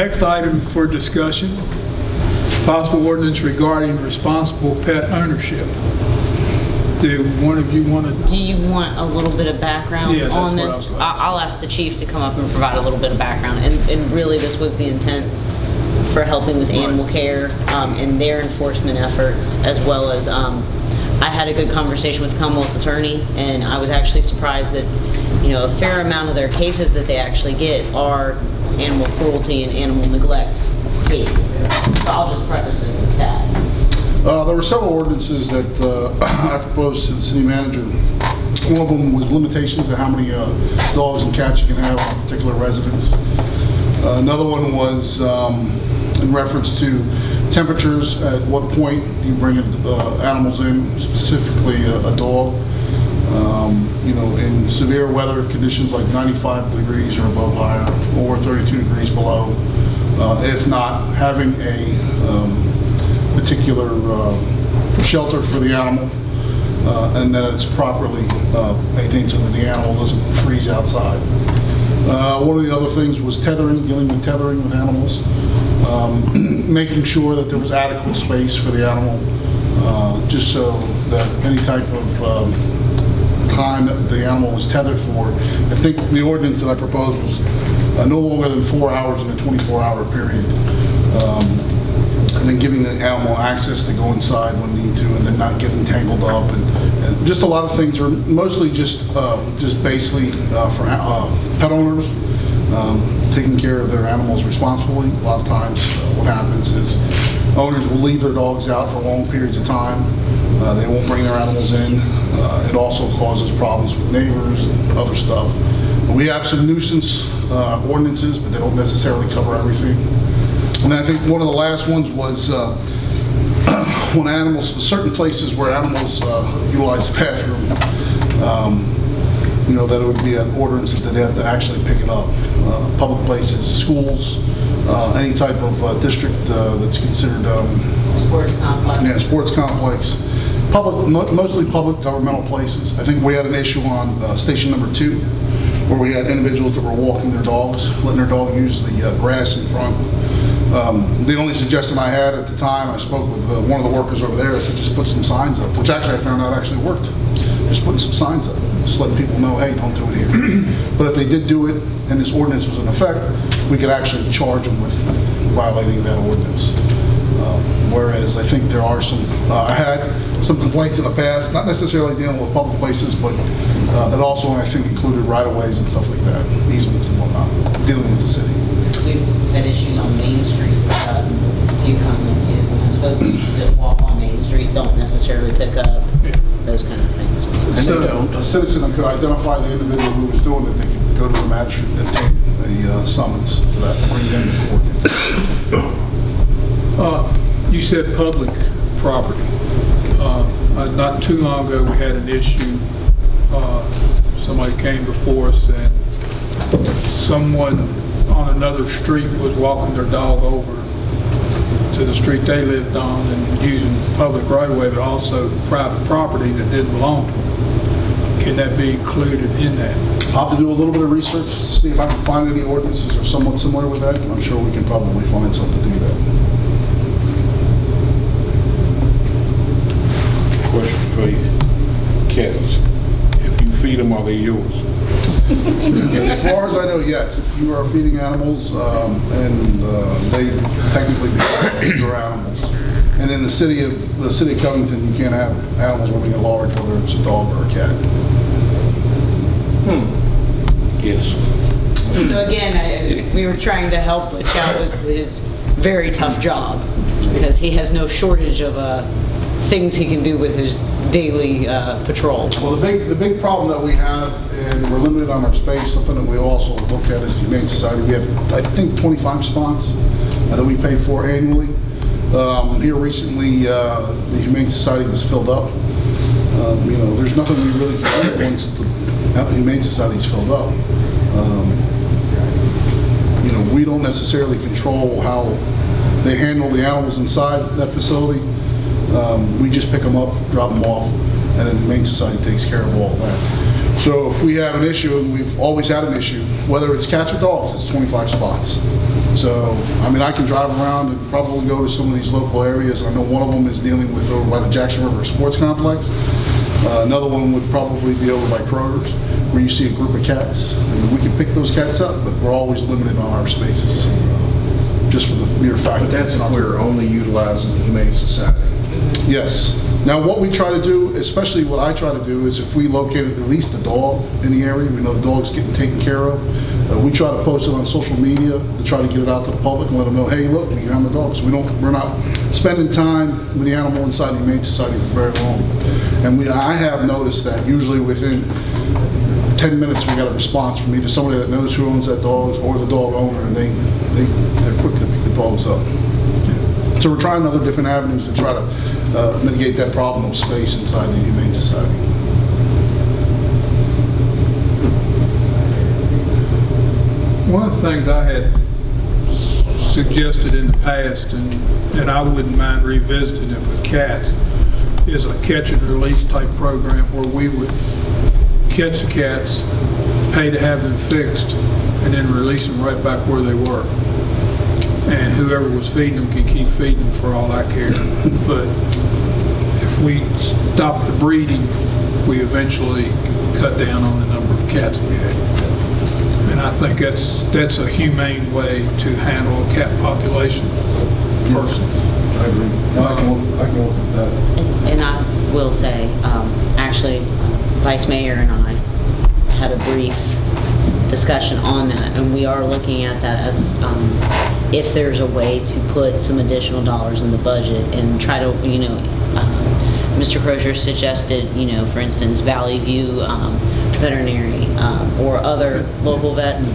next item for discussion, possible ordinance regarding responsible pet ownership. Do one of you want to? Do you want a little bit of background Yeah, that's on what I this? was gonna ask. I'll ask the chief to come up and provide a little bit of background. And really, this was the intent for helping with animal care and their enforcement efforts, as well as I had a good conversation with the Commonwealth's attorney, and I was actually surprised that, you know, a fair amount of their cases that they actually get are animal cruelty and animal neglect cases. So I'll just preface it with that. There were several ordinances that I proposed to the city manager. One of them was limitations of how many dogs and cats you can have in a particular residence. Another one was in reference to temperatures, at what point you bring animals in, specifically a dog. You know, in severe weather conditions like 95 degrees or above higher, or 32 degrees below. If not, having a particular shelter for the animal, and that it's properly maintained so that the animal doesn't freeze outside. One of the other things was tethering, dealing with tethering with animals, making sure that there was adequate space for the animal, just so that any type of time that the animal was tethered for. I think the ordinance that I proposed was no longer than 4 hours in a 24-hour period. And then giving the animal access to go inside when need to, and then not getting tangled up, and just a lot of things are mostly just basically for pet owners, taking care of their animals responsibly. A lot of times what happens is owners will leave their dogs out for long periods of time. They won't bring their animals in. It also causes problems with neighbors and other stuff. We have some nuisance ordinances, but they don't necessarily cover everything. And I think one of the last ones was when animals, certain places where animals utilize the bathroom, you know, that it would be an ordinance that they'd have to actually pick it up. Public places, schools, any type of district that's considered Sports complex. yeah, sports complex. Public, mostly public governmental places. I think we had an issue on station number 2, where we had individuals that were walking their dogs, letting their dog use the grass in front. The only suggestion I had at the time, I spoke with one of the workers over there, I said just put some signs up, which actually I found out actually worked. Just putting some signs up, just letting people know, hey, don't do it here. But if they did do it and this ordinance was in effect, we could actually charge them with violating that ordinance. Whereas I think there are some, I had some complaints in the past, not necessarily dealing with public places, but it also, I think, included right-of-ways and stuff like that, easements and whatnot, dealing with the city. We've had issues on Main Street. You come and see sometimes folks that walk on Main Street don't necessarily pick up those kind of things. So, A citizen could identify the individual who was doing it, they could go to the magistrate and obtain a summons for that, bring them to court. you said public property. Not too long ago, we had an issue. Somebody came before us and someone on another street was walking their dog over to the street they lived on and using public right-of-way, but also private property that didn't belong to them. Can that be included in that? I'll have to do a little bit of research to see if I can find any ordinances that are somewhat similar with that. I'm sure we can probably find something to do that. Question for you. Cats, if you feed them, are they yours? As far as I know, yes. If you are feeding animals, and they technically become your animals. And in the city of Covington, you can't have animals roaming at large, whether it's a dog or a cat. Yes. So again, we were trying to help Butch out with his very tough job because he has no shortage of things he can do with his daily patrol. Well, the big problem that we have, and we're limited on our space, something that we also look at as Humane Society, we have, I think, 25 spots that we pay for annually. Here recently, the Humane Society was filled up. You know, there's nothing we really can do once the Humane Society is filled up. You know, we don't necessarily control how they handle the animals inside that facility. We just pick them up, drop them off, and then the Humane Society takes care of all of that. So if we have an issue, and we've always had an issue, whether it's cats or dogs, it's 25 spots. So, I mean, I can drive around and probably go to some of these local areas. I know one of them is dealing with over by the Jackson River Sports Complex. Another one would probably be over by Kroger's, where you see a group of cats. I mean, we can pick those cats up, but we're always limited on our spaces, just for the mere fact But that that's it's if not. we're only utilizing the Humane Society. Yes. Now, what we try to do, especially what I try to do, is if we located at least a dog in the area, we know the dog's getting taken care of, we try to post it on social media to try to get it out to the public and let them know, hey, look, we found the dogs. We're not spending time with the animal inside the Humane Society for very long. And I have noticed that usually within 10 minutes we got a response from either somebody that knows who owns that dog or the dog owner, and they're quick to pick the dogs up. So we're trying other different avenues to try to mitigate that problem of space inside the Humane Society. One of the things I had suggested in the past, and I wouldn't mind revisiting it with cats, is a catch and release type program where we would catch the cats, pay to have them fixed, and then release them right back where they were. And whoever was feeding them can keep feeding them for all I care. But if we stop the breeding, we eventually cut down on the number of cats we had. And I think that's a humane way to handle a cat population personally. I agree. And I can work with that. And I will say, actually, Vice Mayor and I had a brief discussion on that, and we are looking at that as if there's a way to put some additional dollars in the budget and try to, Mr. Crozier suggested, for instance, Valley View Veterinary or other local vets,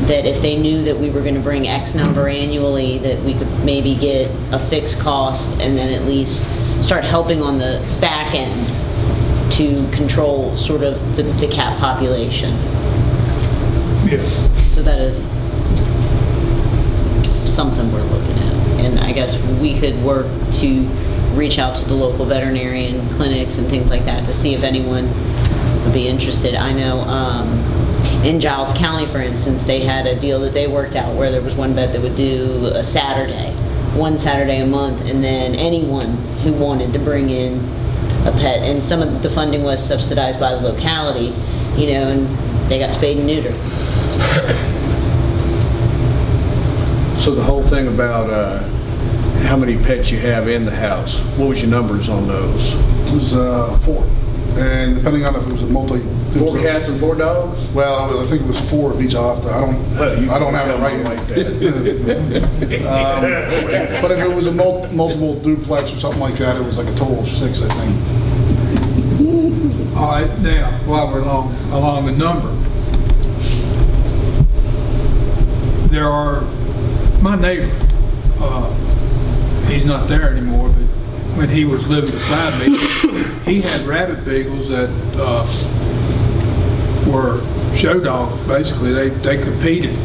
that if they knew that we were going to bring X number annually, that we could maybe get a fixed cost and then at least start helping on the back end to control sort of the cat population. Yes. So that is something we're looking at. And I guess we could work to reach out to the local veterinarian clinics and things like that to see if anyone would be interested. I know in Giles County, for instance, they had a deal that they worked out where there was one vet that would do a Saturday, one Saturday a month, and then anyone who wanted to bring in a pet, and some of the funding was subsidized by the locality, and they got spayed and neutered. So the whole thing about how many pets you have in the house, what was your numbers on those? It was 4. And depending on if it was a multi... 4 cats and 4 dogs? Well, I think it was 4 of each. I don't have it right like here. that. But if it was a multiple duplex or something like that, it was like a total of 6, I think. All right, now, while we're along the number, there are, my neighbor, he's not there anymore, but when he was living beside me, he had rabbit beagles that were show dogs, basically. They competed,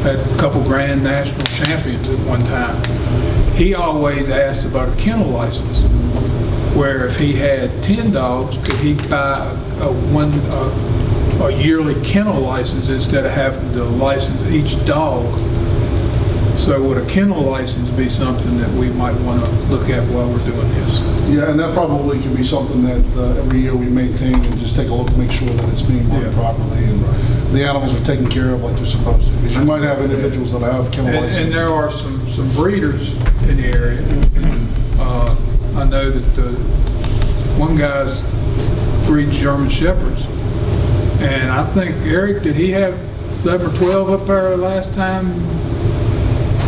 had a couple grand national champions at one time. He always asked about a kennel license, where if he had 10 dogs, could he buy a yearly kennel license instead of having to license each dog? So would a kennel license be something that we might want to look at while we're doing this? Yeah, and that probably could be something that every year we maintain and just take a look, make sure that it's being run properly and the animals are taken care of like they're supposed to. Because you might have individuals that have kennel licenses. And there are some breeders in the area. I know that one guy's breeds German Shepherds. And I think, Eric, did he have 11 or 12 up there last time?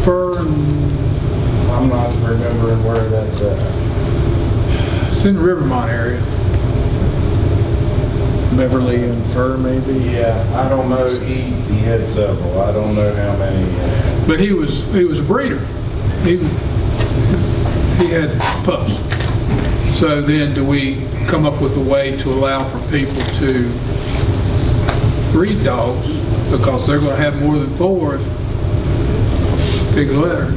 Fur and... I'm not remembering where that's at. It's in the Rivermont area. Beverly and Fur, maybe? Yeah, I don't know. He had several. I don't know how many. But he was a breeder. He had pups. So then do we come up with a way to allow for people to breed dogs, because they're going to have more than 4 if big litter.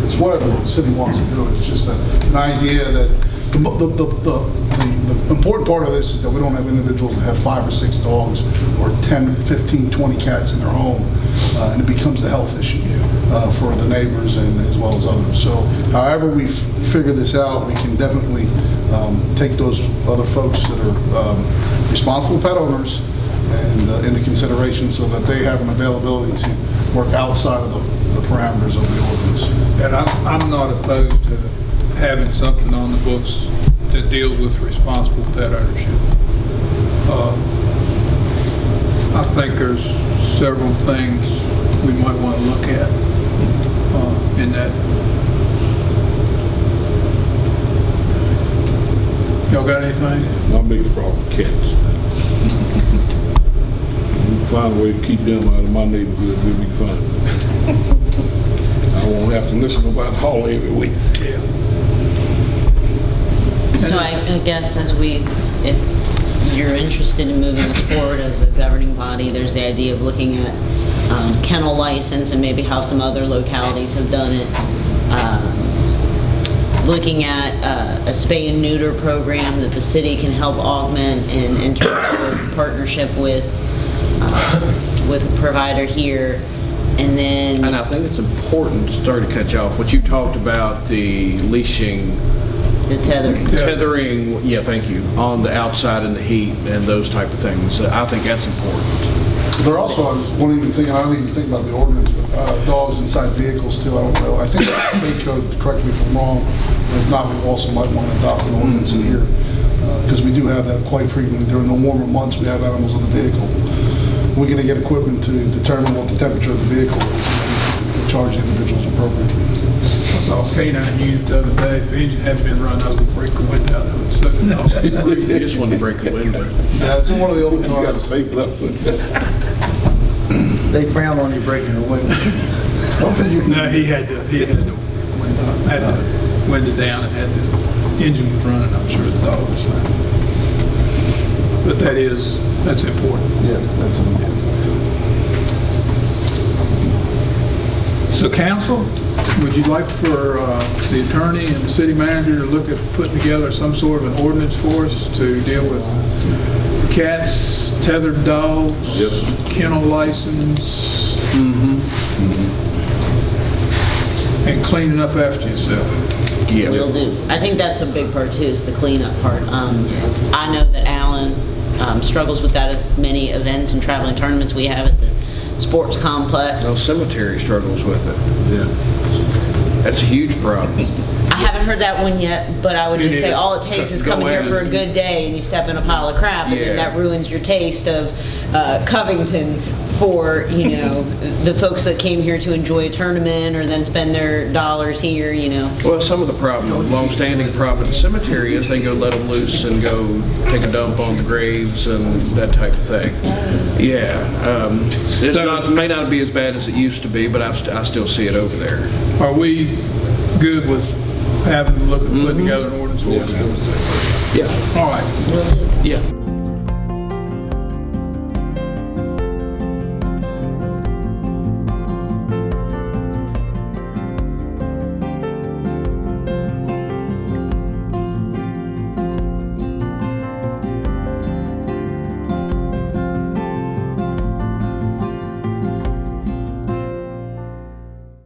It's whatever the city wants to do. It's just an idea that The important part of this is that we don't have individuals that have 5 or 6 dogs or 10, 15, 20 cats in their home, and it becomes a health issue for the neighbors and as well as others. So however we figure this out, we can definitely take those other folks that are responsible pet owners and into consideration so that they have an availability to work outside of the parameters of the ordinance. And I'm not opposed to having something on the books that deals with responsible pet ownership. I think there's several things we might want to look at in that. Y'all got anything? My biggest problem is cats. Find a way to keep them out of my neighborhood, we'll be fine. I won't have to listen about Holly every week. Yeah. So I guess if you're interested in moving this forward as a governing body, there's the idea of looking at kennel license and maybe how some other localities have done it. Looking at a spay and neuter program that the city can help augment and enter into a partnership with a provider here. And then... And I think it's important, sorry to cut you off, what you talked about, the leashing, the tethering. tethering, yeah, thank you, on the outside in the heat and those type of things. I think that's important. There also, I don't even think about the ordinance, but dogs inside vehicles too, I don't know. I think the state code, correct me if I'm wrong, if not, we also might want to adopt an ordinance in here. Because we do have that quite frequently during the warmer months, we have animals in the vehicle. We're going to get equipment to determine what the temperature of the vehicle is and charge individuals appropriately. I saw a canine unit the other day. If the engine hadn't been run, I would break the window out of it. So You just want to break the window. Yeah, it's in one of the old You got cars. to pay for that. They frown on you breaking the window. no, he had the window down and had the engine was running. I'm sure the dog was fine. But that's important. Yeah, that's an important thing. So council, would you like for the attorney and the city manager to look at putting together some sort of an ordinance for us to deal with cats, tethered dogs, Yes. kennel license, and cleaning up after yourself? Yeah. Will do. I think that's a big part too, is the cleanup part. I know that Alan struggles with that as many events and traveling tournaments we have at the sports complex. No, cemetery struggles with it. Yeah. That's a huge problem. I haven't heard that one yet, but I would just It say is. all it takes is Go coming here ahead. for a good day and you step in a pile of crap, and Yeah. then that ruins your taste of Covington for, the folks that came here to enjoy a tournament or then spend their dollars here, Well, some of the problem, long-standing problem at the cemetery is they go let them loose and go take a dump on the graves and that type of thing. Yeah, it may not be as bad as it used to be, but I still see it over there. Are we good with having to look at putting together an ordinance? Yeah. All right. Yeah.